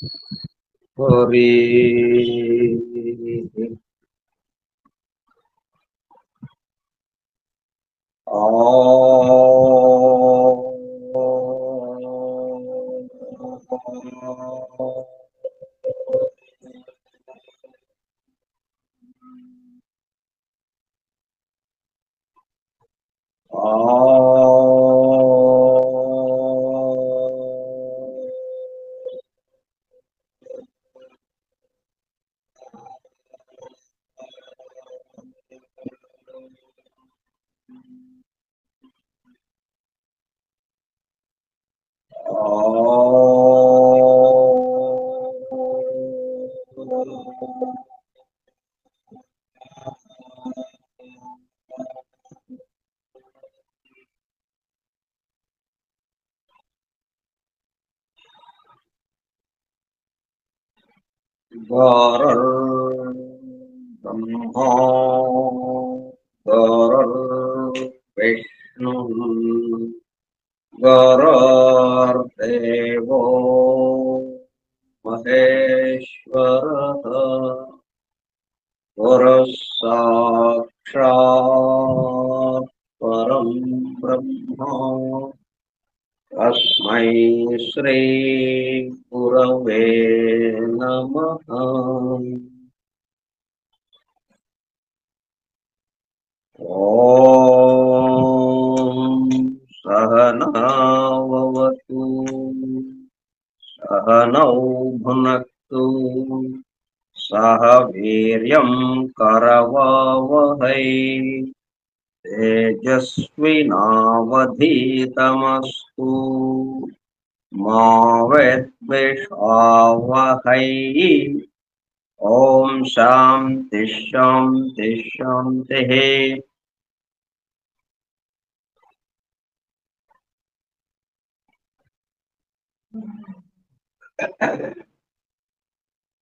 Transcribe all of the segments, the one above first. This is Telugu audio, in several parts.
హరి బ్రహ్మా విష్ణు గురుర్దేవో మహేశ్వరః గురుః సాక్షాత్ పరం బ్రహ్మ తస్మై శ్రీ గురవే నమః. ఓం సహనావతు సహనౌ భునక్తు సహ వీర్యం కరవావహై తేజస్వినావధీతమస్తు మా విద్విషావహై. ఓం శాంతి శాంతి శాంతి.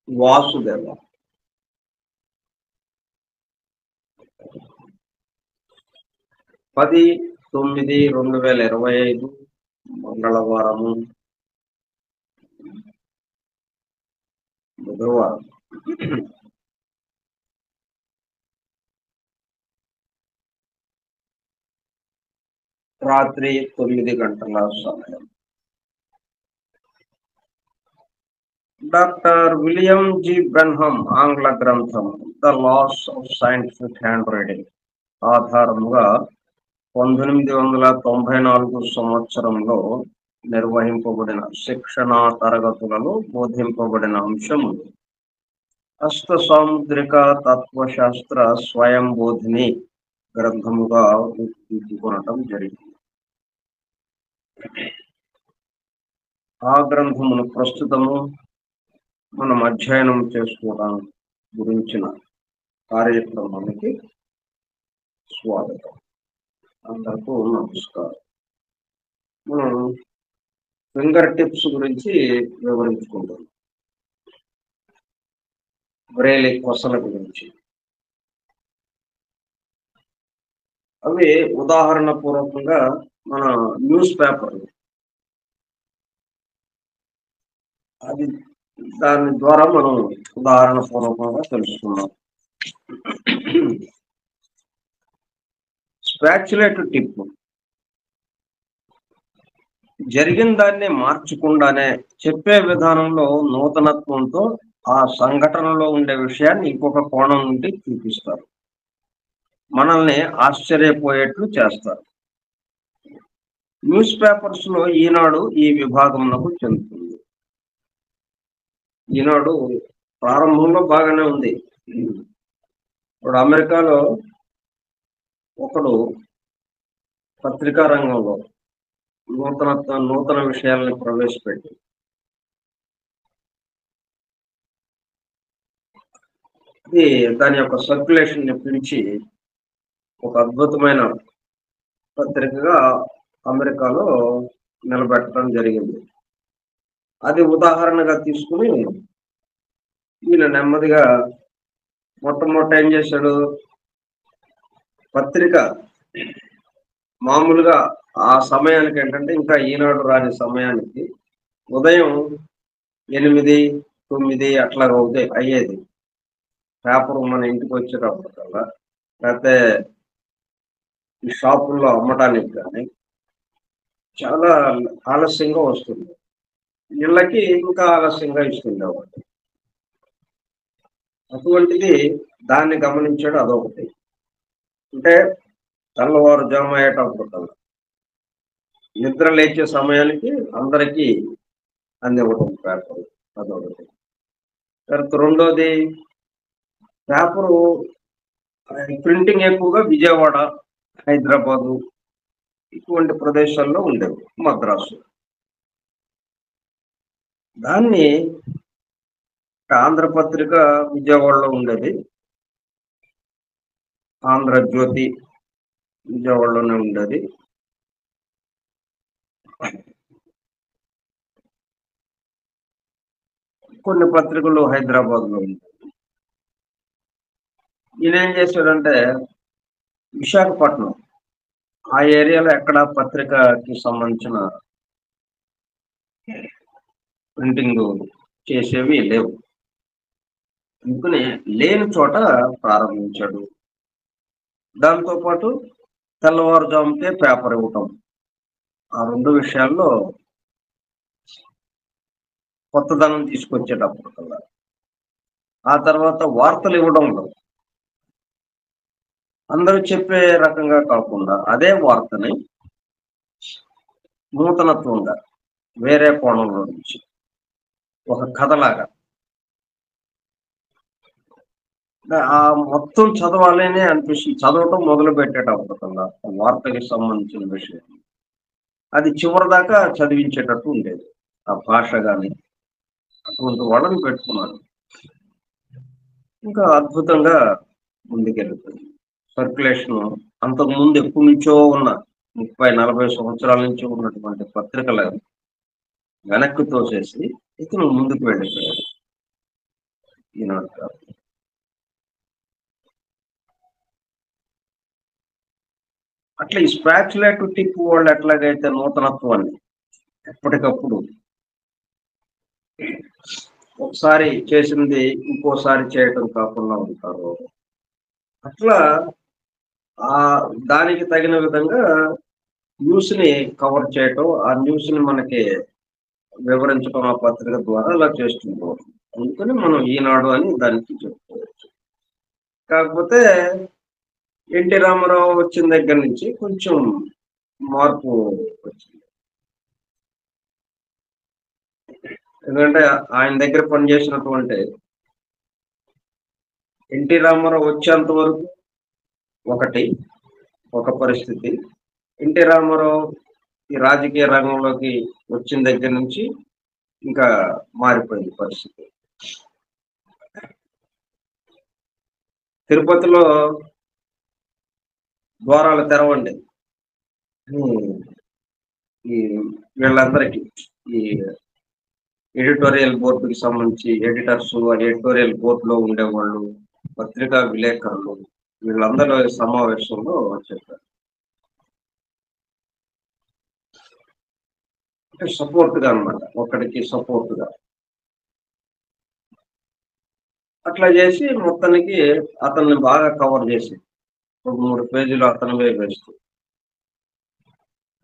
వాసుదేవ 10/9/2025 మంగళవారము బుధవారం. రాత్రి 9 గంటల సమయం. డాక్టర్ విలియం జి బ్రెన్హమ్ ఆంగ్ల గ్రంథం the laws of scientific hand writing ఆధారముగా 1894 సంవత్సరంలో నిర్వహింపబడిన శిక్షణా తరగతులలో బోధింపబడిన అంశములు హస్త సాముద్రిక తత్వశాస్త్ర స్వయం బోధిని గ్రంథముగా రూపుదిద్దుకొనటం జరిగింది. ఆ గ్రంథమును ప్రస్తుతము మనం అధ్యయనం చేసుకోవడం గురించిన కార్యక్రమానికి స్వాగతం. అందరికీ నమస్కారం. మనం ఫింగర్ టిప్స్ గురించి వివరించుకుంటాం. బ్రెయిలీ కొసల గురించి. అవి ఉదాహరణ పూర్వకంగా మన న్యూస్ పేపర్లు, అది దాని ద్వారా మనం ఉదాహరణ పూర్వకంగా తెలుసుకున్నాం. స్పాచ్యులేట్ టిప్ జరిగిన దాన్ని మార్చకుండానే చెప్పే విధానంలో నూతనత్వంతో ఆ సంఘటనలో ఉండే విషయాన్ని ఇంకొక కోణం నుండి చూపిస్తారు, మనల్ని ఆశ్చర్యపోయేట్లు చేస్తారు. న్యూస్ పేపర్స్ లో ఈనాడు ఈ విభాగంలో చెందుతుంది. ఈనాడు ప్రారంభంలో బాగానే ఉంది. ఇప్పుడు అమెరికాలో ఒకడు పత్రికా రంగంలో నూతన విషయాలను ప్రవేశపెట్టి దాని యొక్క సర్క్యులేషన్ ని పిలిచి ఒక అద్భుతమైన పత్రికగా అమెరికాలో నిలబెట్టడం జరిగింది. అది ఉదాహరణగా తీసుకుని ఈయన నెమ్మదిగా మొట్టమొదట ఏం చేశాడు, పత్రిక మామూలుగా ఆ సమయానికి ఏంటంటే ఇంకా ఈనాడు రాని సమయానికి ఉదయం 8, 9 అట్లా అయ్యేది. పేపర్ మన ఇంటికి వచ్చేటప్పటికల్లా, లేకపోతే ఈ షాపుల్లో అమ్మటానికి కానీ చాలా ఆలస్యంగా వస్తుంది. ఇళ్ళకి ఇంకా ఆలస్యంగా ఇస్తుండేవాడు. అటువంటిది దాన్ని గమనించాడు, అదొకటి. అంటే తెల్లవారుజాము అయ్యేటప్పటికల్లా నిద్ర లేచే సమయానికి అందరికీ అందివ్వడం పేపర్, అదొకటి. తర్వాత రెండోది, పేపరు ప్రింటింగ్ ఎక్కువగా విజయవాడ, హైదరాబాదు ఇటువంటి ప్రదేశాల్లో ఉండేవి, మద్రాసు. దాన్ని ఆంధ్రపత్రిక విజయవాడలో ఉండేది, ఆంధ్రజ్యోతి విజయవాడలోనే ఉండేది. కొన్ని పత్రికలు హైదరాబాద్లో ఉండేవి. ఈయన ఏం చేశాడంటే విశాఖపట్నం ఆ ఏరియాలో ఎక్కడ పత్రికకి సంబంధించిన ప్రింటింగ్ చేసేవి లేవు. అందుకని లేని చోట ప్రారంభించాడు. దాంతోపాటు తెల్లవారుజాముకే పేపర్ ఇవ్వటం, ఆ రెండు విషయాల్లో కొత్తదనం తీసుకొచ్చేటప్పటికల్లా. ఆ తర్వాత వార్తలు ఇవ్వడంలో అందరూ చెప్పే రకంగా కాకుండా అదే వార్తని నూతనత్వంగా వేరే కోణంలో నుంచి ఒక కథలాగా ఆ మొత్తం చదవాలనే అనిపిస్తుంది. చదవటం మొదలు పెట్టేటప్పటికల్లా వార్తకి సంబంధించిన విషయం అది చివరి దాకా చదివించేటట్టు ఉండేది. ఆ భాష కానీ అటువంటి వాళ్ళని పెట్టుకున్నాను. ఇంకా అద్భుతంగా ముందుకెళ్తుంది. సర్క్యులేషన్ అంతకుముందు ఎప్పటి నుంచో ఉన్న 30-40 సంవత్సరాల నుంచి ఉన్నటువంటి పత్రికలు వెనక్కి తోసేసి ఇతను ముందుకు వెళ్ళిపోయాడు. ఈనాడు కాదు. అట్లా ఈ స్పాక్యులేటివ్ టిప్ వాళ్ళు ఎట్లాగైతే నూతనత్వాన్ని ఎప్పటికప్పుడు ఒకసారి చేసింది ఇంకోసారి చేయటం కాకుండా ఉంటారు, అట్లా ఆ దానికి తగిన విధంగా న్యూస్ ని కవర్ చేయటం, ఆ న్యూస్ ని మనకి వివరించడం ఆ పత్రిక ద్వారా అలా చేస్తుంటాం. అందుకని మనం ఈనాడు అని దానికి చెప్పుకోవచ్చు. కాకపోతే ఎన్టీ రామారావు వచ్చిన దగ్గర నుంచి కొంచెం మార్పు వచ్చింది. ఎందుకంటే ఆయన దగ్గర పనిచేసినటువంటి ఎన్టీ రామారావు వచ్చేంత వరకు ఒక పరిస్థితి, ఎన్టీ రామారావు ఈ రాజకీయ రంగంలోకి వచ్చిన దగ్గర నుంచి ఇంకా మారిపోయింది పరిస్థితి. తిరుపతిలో ద్వారాలు తెరవండి ఈ వీళ్ళందరికీ, ఈ ఎడిటోరియల్ బోర్డుకి సంబంధించి ఎడిటర్స్, ఎడిటోరియల్ బోర్డులో ఉండేవాళ్ళు, పత్రికా విలేకరులు, వీళ్ళందరూ సమావేశంలో చెప్పారు. అంటే సపోర్ట్గా అనమాట, ఒకడికి సపోర్ట్గా అట్లా చేసి మొత్తానికి అతన్ని బాగా కవర్ చేసి 3 పేజీలు అతనివే వేస్తూ,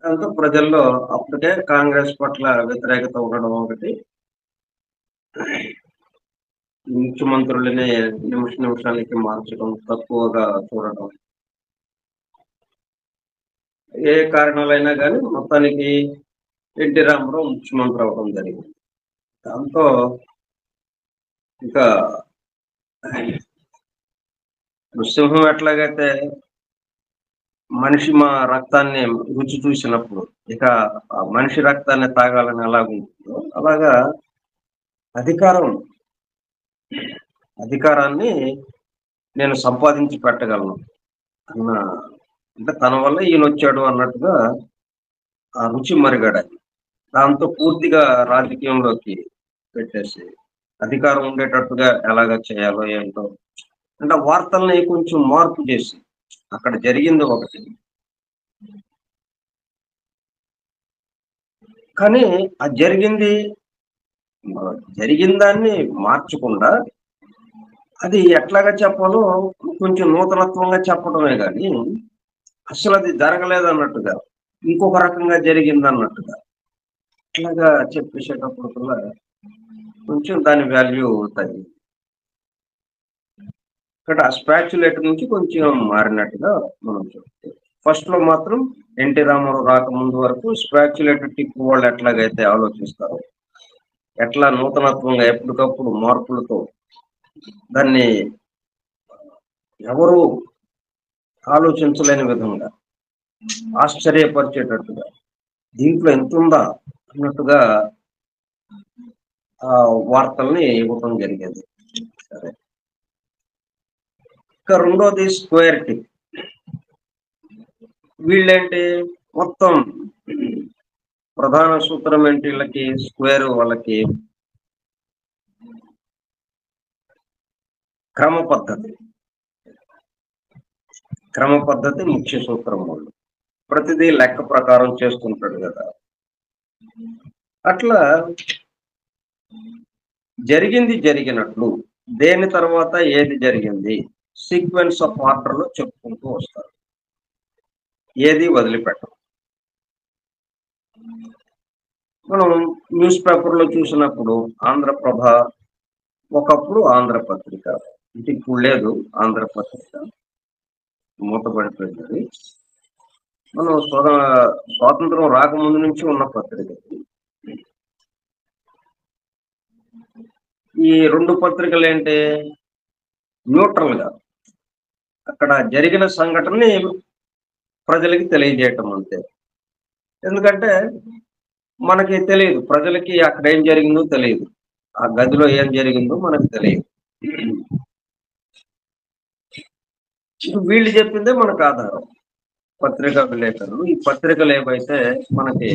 దాంతో ప్రజల్లో అప్పటికే కాంగ్రెస్ పట్ల వ్యతిరేకత ఉండడం ఒకటి, ముఖ్యమంత్రులని నిమిషానికి మార్చడం, తక్కువగా చూడటం, ఏ కారణాలైనా కానీ మొత్తానికి ఎన్టీ రామారావు ముఖ్యమంత్రి అవడం జరిగింది. దాంతో ఇంకా నృసింహం ఎట్లాగైతే మనిషి మా రక్తాన్ని రుచి చూసినప్పుడు ఇక ఆ మనిషి రక్తాన్ని తాగాలని ఎలాగుంటుందో అలాగా అధికారాన్ని నేను సంపాదించి పెట్టగలను అన్న, అంటే తన వల్ల ఈయన వచ్చాడు అన్నట్టుగా ఆ రుచి మరిగాడు. దాంతో పూర్తిగా రాజకీయంలోకి పెట్టేసి అధికారం ఉండేటట్టుగా ఎలాగ చేయాలో ఏంటో, అంటే వార్తల్ని కొంచెం మార్పు చేసి అక్కడ జరిగింది ఒకటి, కానీ ఆ జరిగింది జరిగిన దాన్ని మార్చకుండా అది ఎట్లాగా చెప్పాలో కొంచెం నూతనత్వంగా చెప్పడమే గాని అసలు అది జరగలేదన్నట్టుగా, ఇంకొక రకంగా జరిగిందన్నట్టుగా ఇట్లాగా చెప్పేసేటప్పుడు కూడా కొంచెం దాని వాల్యూ తగ్గింది. ఇక్కడ స్పాచ్యులేట్ నుంచి కొంచెం మారినట్టుగా మనం చెప్తాం. ఫస్ట్ లో మాత్రం ఎన్టీ రామారావు రాకముందు వరకు స్పాచ్యులేటెడ్ టిప్ వాళ్ళు ఎట్లాగైతే ఆలోచిస్తారో, ఎట్లా నూతనత్వంగా ఎప్పటికప్పుడు మార్పులతో దాన్ని ఎవరు ఆలోచించలేని విధంగా ఆశ్చర్యపరిచేటట్టుగా దీంట్లో ఎంత ఉందా అన్నట్టుగా ఆ వార్తల్ని ఇవ్వటం జరిగేది. సరే, ఇక రెండోది స్క్వేర్ టిప్. వీళ్ళేంటి మొత్తం ప్రధాన సూత్రం ఏంటి వీళ్ళకి, స్క్వేర్ వాళ్ళకి క్రమ పద్ధతి ముఖ్య సూత్రం. వాళ్ళు ప్రతిదీ లెక్క ప్రకారం చేస్తుంటాడు కదా. అట్లా జరిగింది జరిగినట్లు, దేని తర్వాత ఏది జరిగింది సీక్వెన్స్ ఆఫ్ ఆర్డర్ లో చెప్పుకుంటూ వస్తారు, ఏది వదిలిపెట్టరు. మనం న్యూస్ పేపర్ లో చూసినప్పుడు ఆంధ్రప్రభ, ఒకప్పుడు ఆంధ్రపత్రిక, ఇది ఇప్పుడు లేదు, ఆంధ్రపత్రిక మూతపడిపోయింది. మనం స్వాతంత్రం రాకముందు నుంచి ఉన్న పత్రిక. ఈ రెండు పత్రికలు ఏంటి, న్యూట్రల్ గా అక్కడ జరిగిన సంఘటనని ప్రజలకి తెలియజేయటం అంతే. ఎందుకంటే మనకి తెలియదు, ప్రజలకి అక్కడ ఏం జరిగిందో తెలియదు, ఆ గదిలో ఏం జరిగిందో మనకు తెలియదు. వీళ్ళు చెప్పిందే మనకు ఆధారం. పత్రికా విలేకరులు ఈ పత్రికలు ఏవైతే మనకి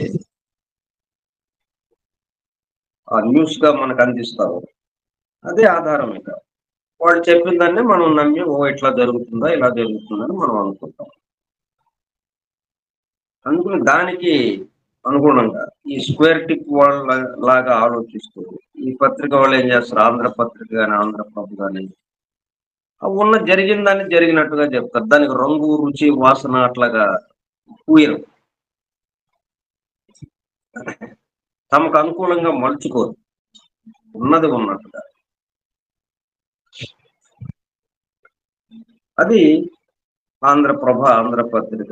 ఆ న్యూస్ గా మనకు అందిస్తారు, అదే ఆధారం. ఇక వాళ్ళు చెప్పిన దాన్ని మనం నమ్మి, ఓ ఇట్లా జరుగుతుందా ఇలా జరుగుతుందని మనం అనుకుంటాం. అందుకని దానికి అనుగుణంగా ఈ స్క్వేర్ టిప్ వాళ్ళ లాగా ఆలోచిస్తూ ఈ పత్రిక వాళ్ళు ఏం చేస్తారు, ఆంధ్రపత్రిక కానీ ఆంధ్రప్రభ కానీ ఉన్న జరిగిన దాన్ని జరిగినట్టుగా చెప్తారు. దానికి రంగు రుచి వాసన అట్లాగా పూయరు, తమకు అనుకూలంగా మలుచుకోరు, ఉన్నది ఉన్నట్టుగా. అది ఆంధ్రప్రభ, ఆంధ్రపత్రిక.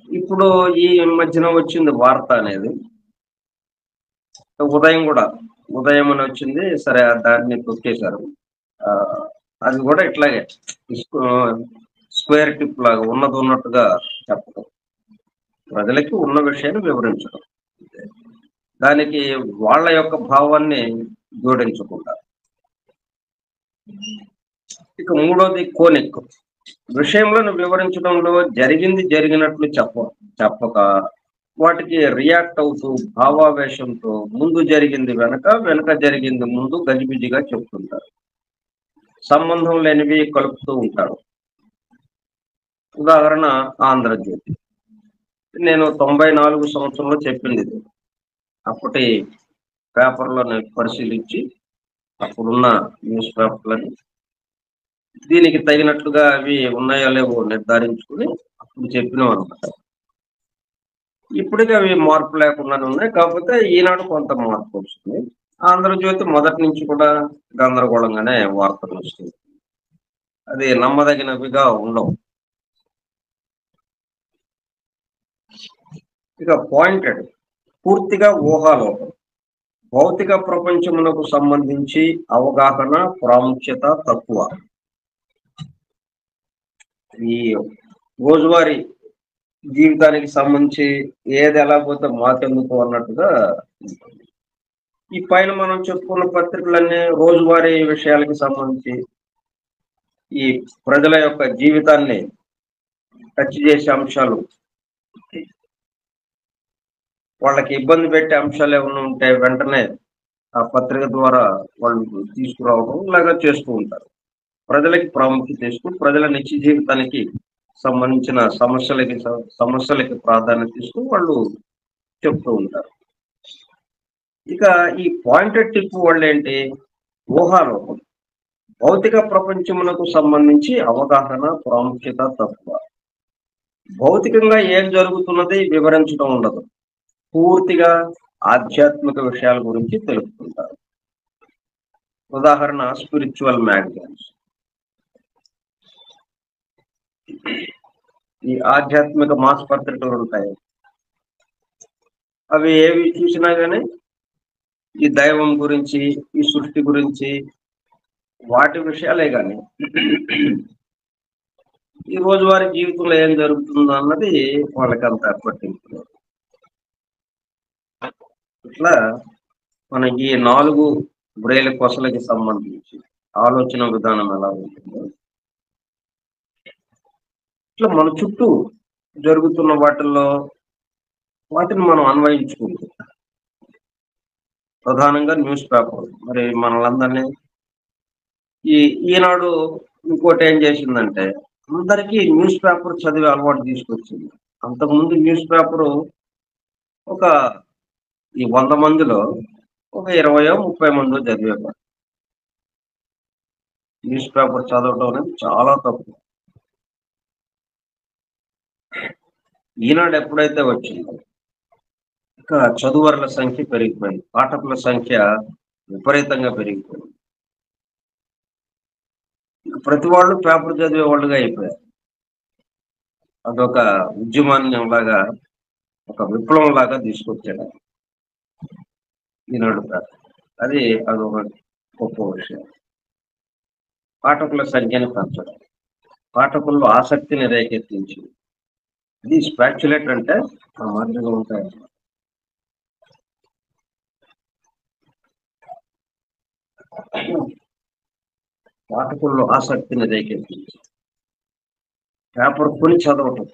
ఇప్పుడు ఈ మధ్యన వచ్చింది వార్త అనేది, ఉదయం అని వచ్చింది. సరే, దాన్ని తొక్కేశారు. అది కూడా ఇట్లాగే స్క్వేర్ టిప్ లాగా ఉన్నది ఉన్నట్టుగా చెప్పడం, ప్రజలకి ఉన్న విషయాన్ని వివరించడం, దానికి వాళ్ళ యొక్క భావాన్ని జోడించకుండా. ఇక మూడోది కోనిక్. విషయంలో వివరించడంలో జరిగింది జరిగినట్లు చెప్పక వాటికి రియాక్ట్ అవుతూ భావావేశంతో ముందు జరిగింది వెనక జరిగింది ముందు గజిబిజిగా చెప్తుంటారు. సంబంధం లేనివి కలుపుతూ ఉంటారు. ఉదాహరణ ఆంధ్రజ్యోతి. నేను 94 సంవత్సరంలో చెప్పింది ఇది. అప్పటి పేపర్లను పరిశీలించి అప్పుడున్న న్యూస్ పేపర్లని దీనికి తగినట్లుగా అవి ఉన్నాయో లేవో నిర్ధారించుకుని అప్పుడు చెప్పినాం అనమాట. ఇప్పటికీ అవి మార్పు లేకుండానే ఉన్నాయి, కాకపోతే ఈనాడు కొంత మార్పు వస్తుంది. ఆంధ్రజ్యోతి మొదటి నుంచి కూడా గందరగోళంగానే వార్తలు వస్తుంది, అది నమ్మదగినవిగా ఉండవు. ఇక పాయింటెడ్, పూర్తిగా ఊహాలోకం. భౌతిక ప్రపంచమునకు సంబంధించి అవగాహన ప్రాముఖ్యత తక్కువ. ఈ రోజువారీ జీవితానికి సంబంధించి ఏది ఎలా పోతే మాకెందుకు అన్నట్టుగా ఉంటుంది. ఈ పైన మనం చెప్పుకున్న పత్రికలన్నీ రోజువారీ విషయాలకి సంబంధించి ఈ ప్రజల యొక్క జీవితాన్ని టచ్ చేసే అంశాలు, వాళ్ళకి ఇబ్బంది పెట్టే అంశాలు ఏమైనా ఉంటే వెంటనే ఆ పత్రిక ద్వారా వాళ్ళు తీసుకురావడం లాగా చేస్తూ ఉంటారు. ప్రజలకి ప్రాముఖ్యత ఇస్తూ ప్రజల నిత్య జీవితానికి సంబంధించిన సమస్యలకి ప్రాధాన్యత ఇస్తూ వాళ్ళు చెప్తూ ఉంటారు. ఇక ఈ పాయింటెడ్ టిప్ వాళ్ళేంటి? ఊహాలోకం. భౌతిక ప్రపంచమునకు సంబంధించి అవగాహన, ప్రాముఖ్యత తక్కువ. భౌతికంగా ఏం జరుగుతున్నది వివరించడం ఉండదు. పూర్తిగా ఆధ్యాత్మిక విషయాల గురించి తెలుపుతుంటారు. ఉదాహరణ స్పిరిచువల్ మ్యాగజైన్స్. ఈ ఆధ్యాత్మిక మాస పత్రికలు ఉంటాయి. అవి ఏవి చూసినా గానీ ఈ దైవం గురించి, ఈ సృష్టి గురించి, వాటి విషయాలే గాని ఈ రోజువారీ జీవితంలో ఏం జరుగుతుందో అన్నది వాళ్ళకంత పట్టింపు లేదు. ఇట్లా మనకి 4 బ్రెయిన్ కొసలకి సంబంధించి ఆలోచన విధానం ఎలా ఉంటుందో, ఇట్లా మన చుట్టూ జరుగుతున్న వాటిని మనం అన్వయించుకుంటూ ప్రధానంగా న్యూస్ పేపర్ మరి మనలందరినీ ఈ ఈనాడు ఇంకోటి ఏం చేసిందంటే అందరికీ న్యూస్ పేపర్ చదివే అలవాటు తీసుకొచ్చింది. అంతకుముందు న్యూస్ పేపరు ఒక ఈ 100 మందిలో ఒక 20 30 మందో చదివేవారు. న్యూస్ పేపర్ చదవడం అనేది చాలా తక్కువ. ఈనాడు ఎప్పుడైతే వచ్చిందో ఇక చదువరుల సంఖ్య పెరిగిపోయింది. పాఠకుల సంఖ్య విపరీతంగా పెరిగిపోయింది. ఇక ప్రతి వాళ్ళు పేపర్ చదివే వాళ్ళుగా అయిపోయారు. అదొక ఉద్యమాన్యంలాగా, ఒక విప్లవం లాగా తీసుకొచ్చాడు ఈనాడు పేపర్. అదొక గొప్ప విషయం. పాఠకుల సంఖ్యను పెంచడం, పాఠకుల్లో ఆసక్తిని రేకెత్తించి, ఇది స్పాక్యులేట్ అంటే ఆ మాదిరిగా ఉంటాయి. పాఠకుల్లో ఆసక్తిని రేకెత్తించి పేపర్ కొని చదవటం.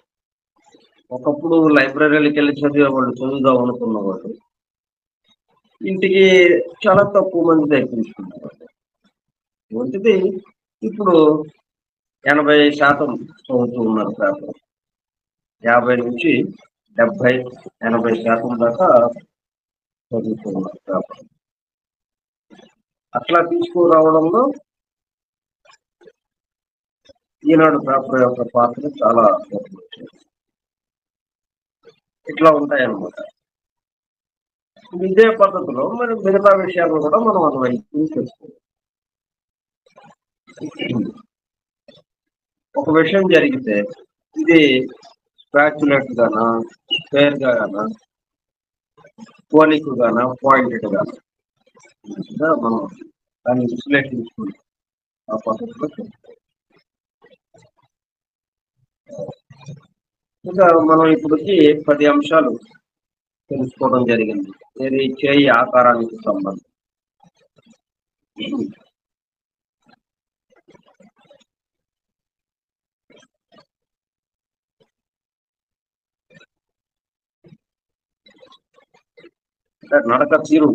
ఒకప్పుడు లైబ్రరీలకు వెళ్ళి చదివేవాళ్ళు, చదువుదాం అనుకున్నవాళ్ళు ఇంటికి చాలా తక్కువ మంది తెప్పించుకున్నారు. వంటిది ఇప్పుడు 80% చదువుతూ ఉన్నారు పేపర్. 50 నుంచి 70, 80% దాకా చదువుతూ ఉన్నారు పేపర్. అట్లా తీసుకురావడంలో ఈనాడు పేపర్ యొక్క పాత్ర చాలా ఇట్లా ఉంటాయన్నమాట. ఇదే పద్ధతిలో మరి మిగతా విషయాలను కూడా మనం అన్వయించి చేసుకోవాలి. ఒక విషయం జరిగితే ఇది స్పాక్యులేట్ గానా, ఫేర్ గానా, పోలిక్ గానా, పాయింటెడ్ గానా, మనం దాన్ని విశ్లేషించుకుంటాం ఆ పద్ధతిలో. ఇంకా మనం ఇప్పటికి 10 అంశాలు తెలుసుకోవడం జరిగింది. ఏది చేయి ఆకారానికి సంబంధించి. నడక తీరు,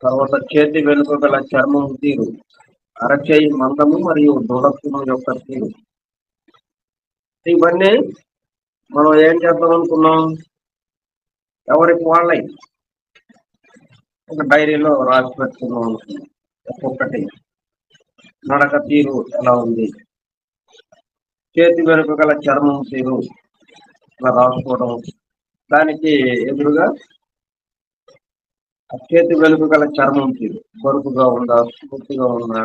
తర్వాత చేతి వెనుక గల చర్మం తీరు, అరచేయి మందము మరియు దృఢత్వం యొక్క తీరు, ఇవన్నీ మనం ఏం చేద్దాం అనుకున్నాం, ఎవరికి వాళ్ళై ఒక డైరీలో రాసి పెట్టుకున్నాం అనుకున్నాం. ఒక్కొక్కటి నడక తీరు ఎలా ఉంది, చేతి వెనుక గల చర్మం తీరు ఇలా రాసుకోవడం. దానికి ఎదురుగా చేతి వెనుక గల చర్మం తీరు బరుకుగా ఉందా, స్ఫూర్తిగా ఉందా,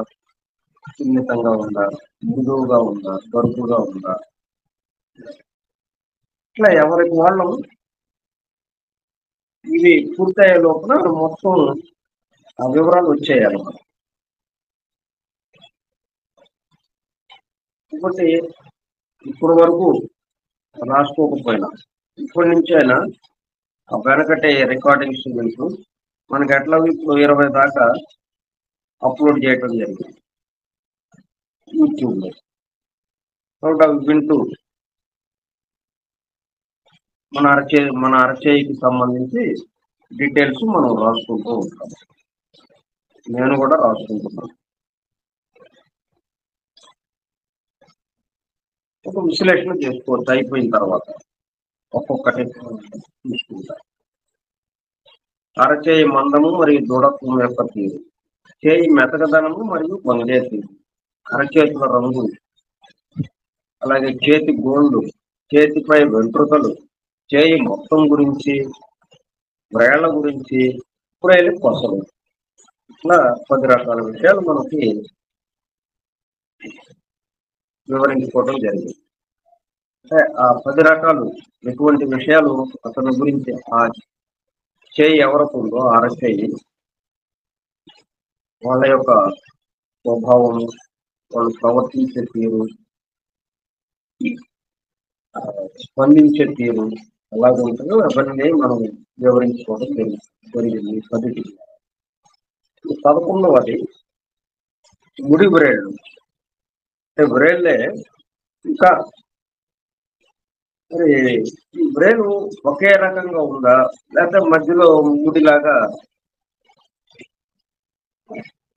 సున్నితంగా ఉందా, మృదువుగా ఉందా, బరుకుగా ఉందా, ఇట్లా ఎవరికి వాళ్ళు ఇవి పూర్తయ్యే లోపల మొత్తం ఆ వివరాలు వచ్చేయాలన్నమాట. ఇంకోటి ఇప్పటి వరకు రాసుకోకపోయినా ఇప్పటి నుంచి అయినా ఆ వెనకటి రికార్డింగ్స్ వింటూ మనకి ఎట్లా ఇప్పుడు 20 దాకా అప్లోడ్ చేయడం జరిగింది యూట్యూబ్లో. కాబట్టి అవి వింటూ మన అరచేయికి సంబంధించి డీటెయిల్స్ మనం రాసుకుంటూ ఉంటాం. నేను కూడా రాసుకుంటున్నాను. ఒక విశ్లేషణ చేసుకోవచ్చు అయిపోయిన తర్వాత ఒక్కొక్కటి తీసుకుంటా. అరచేయి మందము మరియు దృఢత్వం యొక్క తీరు, చేయి మెతకదనము మరియు వంగే తీరు, అరచేతుల రంగు, అలాగే చేతి గోళ్ళు, చేతిపై వెంట్రుకలు, చేయి మొత్తం గురించి, వ్రేళ్ల గురించి, వ్రేలి కొసలు, ఇట్లా 10 రకాల విషయాలు మనకి వివరించుకోవడం జరిగింది. అంటే ఆ 10 రకాలు ఎటువంటి విషయాలు అతని గురించి, ఆ చేయి ఎవరికి ఉందో అరచేయి, వాళ్ళ యొక్క స్వభావం, వాళ్ళు ప్రవర్తించే తీరు, స్పందించే తీరు ఎలాగ ఉంటుందో అవన్నీ మనం వివరించుకోవడం జరిగింది. 10. 11వది ముడి వ్రేళ్ళు. అంటే వ్రేళ్ళే ఇంకా మరి ఈ వ్రేలు ఒకే రకంగా ఉందా, లేకపోతే మధ్యలో ముడిలాగా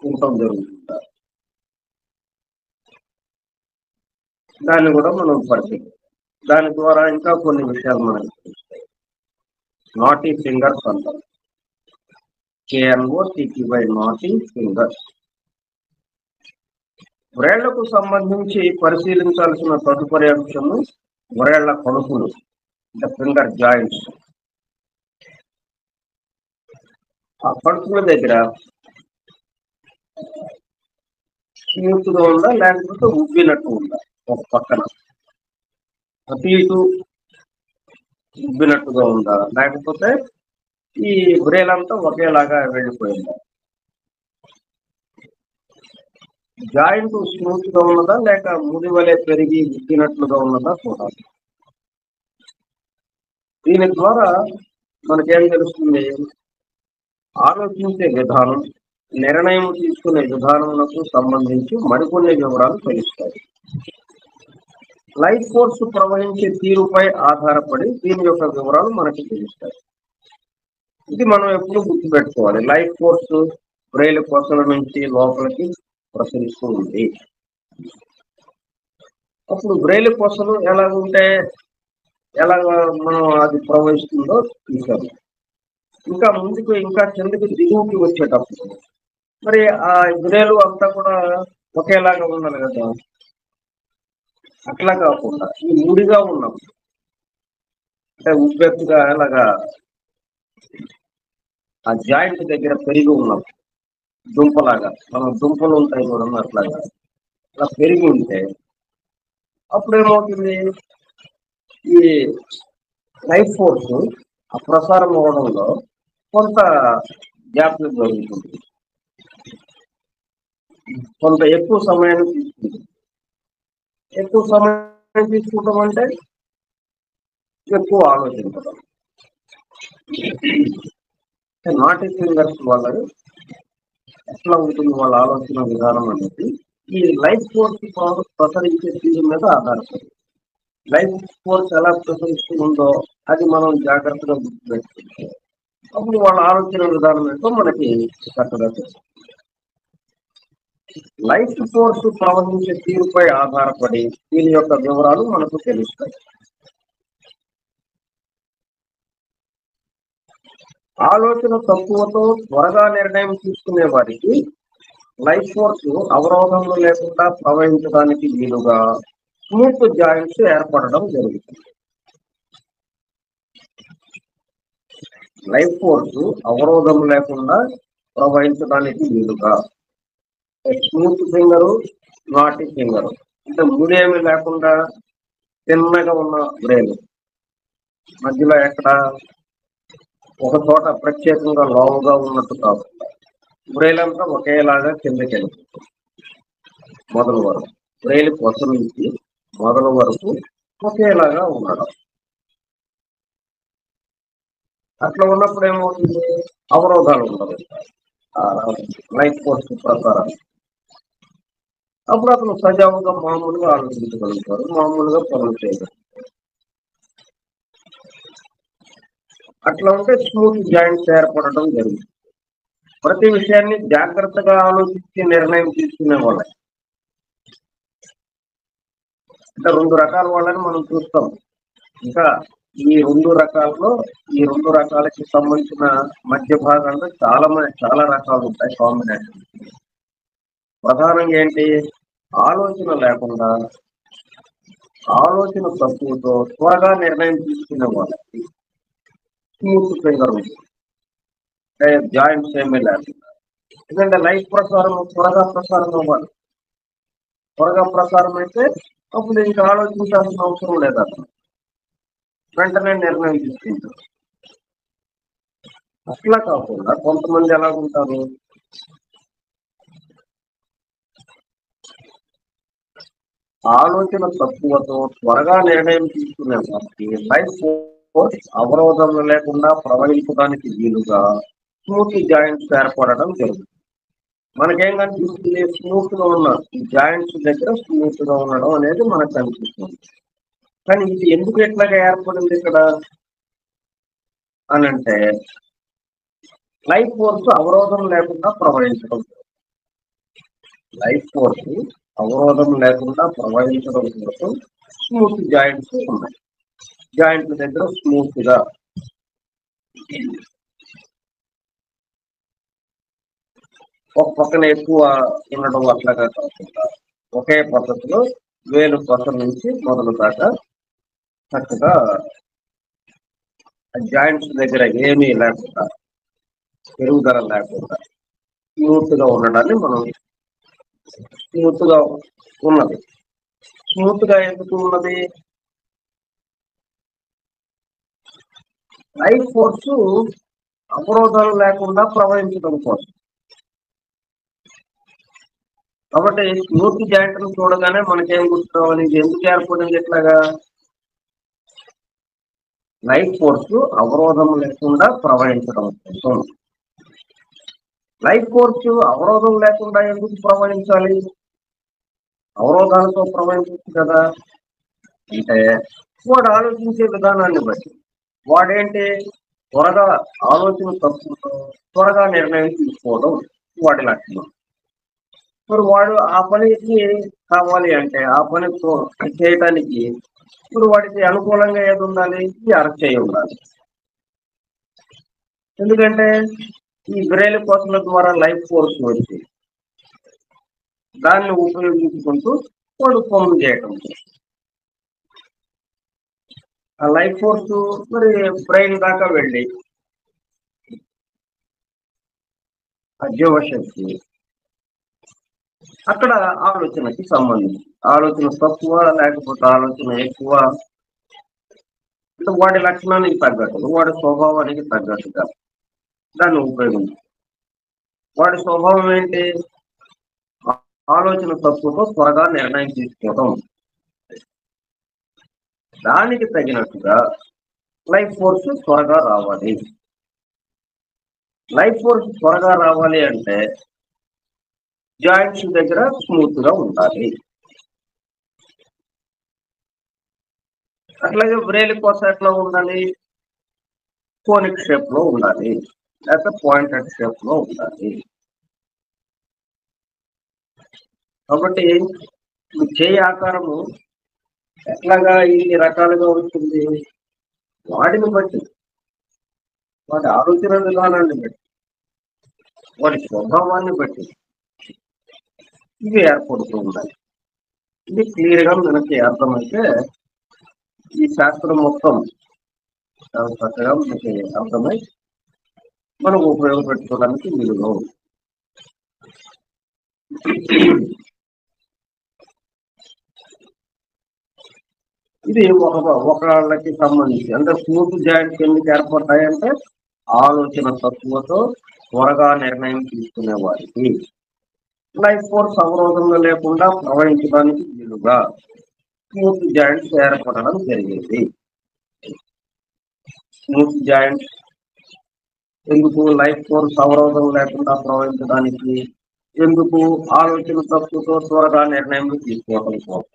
ఉండటం జరుగుతుందా, దాన్ని కూడా మనం పరిశీలి. దాని ద్వారా ఇంకా కొన్ని విషయాలు మనకు తెలుస్తాయి. నాటీ ఫింగర్స్ అంటారు, KNOTTY, నాటీ ఫింగర్స్. వ్రేళ్లకు సంబంధించి పరిశీలించాల్సిన తదుపరి అంశము వ్రేళ్ల కణుపులు, అంటే ఫింగర్ జాయింట్స్. ఆ కణుపుల దగ్గర స్మూత్గా ఉందా, లేకపోతే ఉబ్బినట్టు ఉందా, ఒక పక్కన అటు ఇటు ఉబ్బినట్టుగా ఉందా, లేకపోతే ఈ వ్రేలంతా ఒకేలాగా వెళ్ళిపోయిందా, జాయింట్ స్మూత్ గా ఉన్నదా లేక ముడి వలె పెరిగి ఉబ్బినట్లుగా ఉన్నదా చూడాలి. దీని ద్వారా మనకేం తెలుస్తుంది, ఆలోచించే విధానం, నిర్ణయం తీసుకునే విధానములకు సంబంధించి మరికొన్ని వివరాలు తెలుస్తాయి. లైఫ్ ఫోర్స్ ప్రవహించే తీరుపై ఆధారపడి దీని యొక్క వివరాలు మనకి తెలుస్తాయి. ఇది మనం ఎప్పుడు గుర్తుపెట్టుకోవాలి. లైఫ్ ఫోర్స్ వ్రేలు కొసల నుంచి లోపలికి ప్రసరిస్తూ ఉంది. అప్పుడు వ్రేలు కొసలు ఎలాగుంటే ఎలాగ మనం అది ప్రవహిస్తుందో చూసాము. ఇంకా ముందుకు, ఇంకా కిందకి దిగువకి వచ్చేటప్పుడు మరి ఆ వ్రేలు అంతా కూడా ఒకేలాగా ఉండాలి కదా. అట్లా కాకుండా ఈ ముడిగా ఉన్నాం, అంటే ఉబ్బెత్తుగా అలాగా ఆ జాయింట్ దగ్గర పెరిగి ఉన్నాం, దుంపలాగా, మనం దుంపలు ఉంటాయి కూడా అట్లాగా అలా పెరిగి ఉంటే అప్పుడు ఏమవుతుంది, ఈ లైఫ్ ఫోర్స్ ఆ ప్రసారం అవ్వడంలో కొంత జాప్యం జరుగుతుంది, కొంత ఎక్కువ సమయాన్ని తీసుకుంటుంది. ఎక్కువ సమయం తీసుకుంటాం అంటే ఎక్కువ ఆలోచించడం. నాటి ఫింగర్స్ వాళ్ళు ఎట్లా ఉంటుంది వాళ్ళ ఆలోచన విధానం అనేది ఈ లైఫ్ ఫోర్స్ ప్రసరించే తీరు మీద ఆధారపడి. లైఫ్ ఫోర్స్ ఎలా ప్రసరిస్తూ ఉందో అది మనం జాగ్రత్తగా గుర్తుపెట్టుకుంటే అప్పుడు వాళ్ళ ఆలోచన విధానం ఏంటో మనకి చక్కగా తెలుస్తుంది. లైఫ్ ఫోర్స్ ప్రవహించే తీరుపై ఆధారపడి దీని యొక్క వివరాలు మనకు తెలుస్తాయి. ఆలోచన తక్కువతో త్వరగా నిర్ణయం తీసుకునే వారికి లైఫ్ ఫోర్స్ అవరోధంలో లేకుండా ప్రవహించడానికి వీలుగా స్మూత్ జాయింట్స్ ఏర్పడడం జరుగుతుంది. లైఫ్ ఫోర్స్ అవరోధం లేకుండా ప్రవహించడానికి వీలుగా స్మూత్ ఫింగరు, నాటి ఫింగరు, అంటే ముడేమి లేకుండా చిన్నగా ఉన్న బ్రెయిన్ మధ్యలో ఎక్కడ ఒక చోట ప్రత్యేకంగా లావుగా ఉన్నట్టు కాకుండా బ్రెయిన్ అంతా ఒకేలాగా కిందకి వెళ్ళిపోతుంది. మొదలు వరకు బ్రెయిన్ కొస నుంచి మొదలు వరకు ఒకేలాగా ఉండడం. అట్లా ఉన్నప్పుడు ఏమవుతుంది, అవరోధాలు ఉండవు లైఫ్ ఫోర్స్ ప్రకారం. అప్పుడు అతను సజావుగా మామూలుగా ఆలోచించగలుగుతారు, మామూలుగా పనులు చేయగలుగుతారు. అట్లా ఉంటే స్మూత్ జాయింట్స్ ఏర్పడడం జరుగుతుంది. ప్రతి విషయాన్ని జాగ్రత్తగా ఆలోచించి నిర్ణయం తీసుకునే వాళ్ళకి అంటే 2 రకాల వాళ్ళని మనం చూస్తాం. ఇంకా ఈ 2 రకాలకి సంబంధించిన మధ్య భాగంలో చాలా రకాలు ఉంటాయి కాంబినేషన్. ప్రధానంగా ఏంటి? ఆలోచన లేకుండా, ఆలోచన తక్కువతో త్వరగా నిర్ణయం తీసుకునే వాళ్ళకి స్మూత్ ఫింగర్ ఉంటుంది. అంటే జాయింట్స్ ఏమీ లేకుండా. ఎందుకంటే లైఫ్ త్వరగా ప్రసారం అవ్వాలి. త్వరగా ప్రసారం అయితే అప్పుడు ఇంకా ఆలోచించాల్సిన అవసరం లేదన్నమాట. వెంటనే నిర్ణయం తీసుకుంటారు. అట్లా కాకుండా కొంతమంది ఎలాగుంటారు? ఆలోచన తక్కువతో త్వరగా నిర్ణయం తీసుకునే వారికి లైఫ్ ఫోర్స్ అవరోధం లేకుండా ప్రవహించడానికి వీలుగా స్మూత్ జాయింట్స్ ఏర్పడడం జరుగుతుంది. మనకేం కనిపిస్తుంది? స్మూత్ గా ఉన్న ఈ జాయింట్స్ దగ్గర స్మూత్ గా ఉండడం అనేది మనకు కనిపిస్తుంది. కానీ ఇది ఎందుకు ఎట్లాగా ఏర్పడింది ఇక్కడ అని అంటే, లైఫ్ ఫోర్స్ అవరోధం లేకుండా ప్రవహించడం. లైఫ్ ఫోర్స్ అవరోధం లేకుండా ప్రవహించడం కోసం స్మూత్ జాయింట్స్ ఉన్నాయి. జాయింట్ల దగ్గర స్మూత్ గా ఒక పక్కన ఎక్కువ ఉండడం అట్లాగా కాకుండా ఒకే పద్ధతిలో వేలు పక్క నుంచి మొదలు దాకా చక్కగా జాయింట్స్ దగ్గర ఏమీ లేకుండా, పెరుగుదల లేకుండా స్మూత్ గా ఉండడాన్ని మనం స్మూత్ గా ఉన్నది. స్మూత్ గా ఎందుకు ఉన్నది? లైఫ్ ఫోర్స్ అవరోధాలు లేకుండా ప్రవహించడం కోసం. కాబట్టి స్మూత్ జాయింట్ చూడగానే మనకేం గుర్తురావాలి? ఇది ఎందుకు ఏర్పడింది ఎట్లాగా? లైఫ్ ఫోర్స్ అవరోధం లేకుండా ప్రవహించడం కోసం. లైఫ్ ఫోర్స్ అవరోధం లేకుండా ఎందుకు ప్రవహించాలి? అవరోధాలతో ప్రవహించచ్చు కదా. అంటే వాడు ఆలోచించే విధానాన్ని బట్టి వాడేంటి త్వరగా ఆలోచన తప్పుతో త్వరగా నిర్ణయం తీసుకోవడం వాడి లక్షణం. మరి వాడు ఆ పనికి కావాలి అంటే ఆ పని చేయటానికి ఇప్పుడు వాడికి అనుకూలంగా ఏది ఉండాలి? ఈ అరచేయి ఉండాలి. ఎందుకంటే ఈ బ్రెయిన్ కోసల ద్వారా లైఫ్ ఫోర్స్ వచ్చి దాన్ని ఉపయోగించుకుంటూ వాడు పనులు చేయటం. ఆ లైఫ్ ఫోర్స్ మరి బ్రెయిన్ దాకా వెళ్ళి ఆ జీవశక్తి అక్కడ ఆలోచనకి సంబంధించి ఆలోచన తక్కువ లేకపోతే ఆలోచన ఎక్కువ, అంటే వాడి లక్షణానికి తగ్గట్టు వాడి స్వభావానికి తగ్గట్టుగా దాన్ని ఉపయోగించు. వాడి స్వభావం ఏంటి? ఆలోచన తక్కువతో త్వరగా నిర్ణయం తీసుకోవడం. దానికి తగినట్టుగా లైఫ్ ఫోర్స్ త్వరగా రావాలి. లైఫ్ ఫోర్స్ త్వరగా రావాలి అంటే జాయింట్స్ దగ్గర స్మూత్ గా ఉండాలి. అట్లాగే బ్రెయిన్ కోసం ఎట్లా ఉండాలి? కోనిక్ షేప్ లో ఉండాలి, లేకపోతే పాయింటెడ్ షేప్ లో ఉండాలి. కాబట్టి చేయి ఆకారము ఎట్లాగా ఇన్ని రకాలుగా ఉంటుంది? వాడిని బట్టి, వాడి ఆలోచన విధానాన్ని బట్టి, వాడి స్వభావాన్ని బట్టి ఇవి ఏర్పడుతూ ఉండాలి. ఇది క్లియర్ గా మనకి అర్థమైతే ఈ శాస్త్రం మొత్తం చక్కగా మనకి అర్థమై మనం ఉపయోగపెట్టుకోవడానికి వీలుగా ఉంది. ఇది ఒకళ్ళకి సంబంధించి అంటే స్మూత్ జాయింట్స్ ఎందుకు ఏర్పడతాయంటే ఆలోచన తక్కువతో త్వరగా నిర్ణయం తీసుకునే వారికి లైఫ్ ఫోర్స్ అవరోధంగా లేకుండా ప్రవహించడానికి వీలుగా స్మూత్ జాయింట్స్ ఏర్పడడం జరిగింది. స్మూత్ జాయింట్స్ ఎందుకు? లైఫ్ ఫోర్స్ అవరోధం లేకుండా ప్రవహించడానికి. ఎందుకు? ఆలోచన తక్కువతో త్వరగా నిర్ణయం తీసుకోవడం కోసం.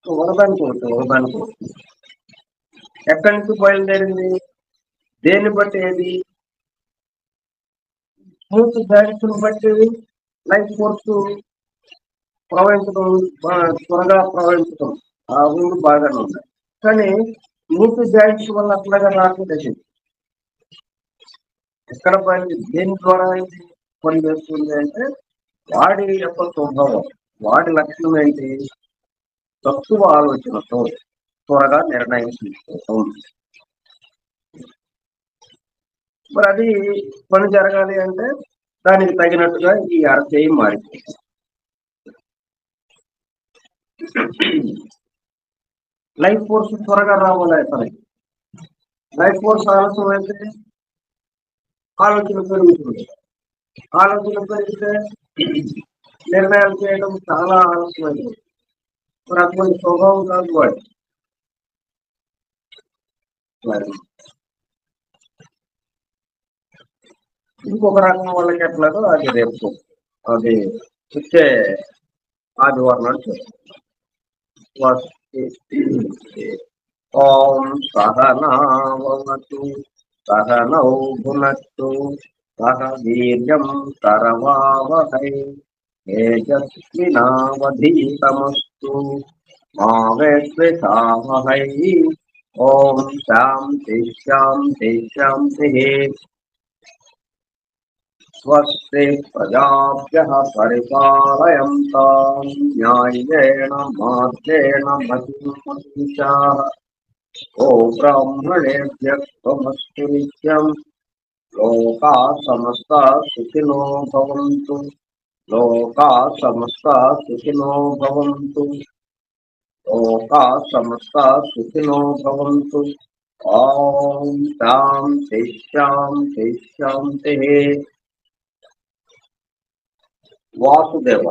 ఒకదానికి ఎక్కడి నుంచి బయలుదేరింది? దేన్ని బట్టి? ఏది స్మూత్ జాయింట్స్ బట్టి లైఫ్ ఫోర్స్ ప్రవహించడం త్వరగా ప్రవహించడం ఆ ఊరు బాగానే ఉన్నాయి. కానీ మూర్తి బ్యాంక్స్ వల్ల అట్లాగా రాకూడదు. ఎక్కడ పని దేని ద్వారా ఇది పనిచేస్తుంది అంటే వాడి యొక్క స్వభావం, వాడి లక్షణం ఏంటి? తక్కువ ఆలోచనతో త్వరగా నిర్ణయం తీసుకోవటం. మరి అది పని జరగాలి అంటే దానికి తగినట్టుగా ఈ అరచేయి మారిపోతుంది. లైఫ్ ఫోర్స్ త్వరగా రావాలి అతనికి. లైఫ్ ఫోర్స్ ఆలస్యం అయితే ఆలోచన పెరుగుతుంది. ఆలోచన పెరిగితే నిర్ణయాలు చేయడం చాలా ఆలస్యమైంది. మరి అటువంటి స్వభావం కాదు వాడు. ఇంకొక రకం వాళ్ళకి ఎట్లాగో అది రేపు అది వచ్చే ఆదివారం నాడు ఓం సహనావతు సహనౌ భునక్తు సహ వీర్యం కరవావహై తేజస్వినావధీతమస్తు మా విద్విషావహై. ఓం శాంతి శాంతి శాంతి. స్వస్తి ప్రజాభ్యః పరిపాలయంతాం న్యాయేన మార్గేణ మహిం మహిషాః. ఓ బ్రాహ్మణేభ్యః శుభమస్తు నిత్యం. లోకాః సమస్తాః సుఖినో భవంతు. లోకాః సమస్తాః సుఖినో భవంతు. లోకాః సమస్తాః సుఖినో భవంతు. ఓం శాంతి శాంతి శాంతి. వాసుదేవ.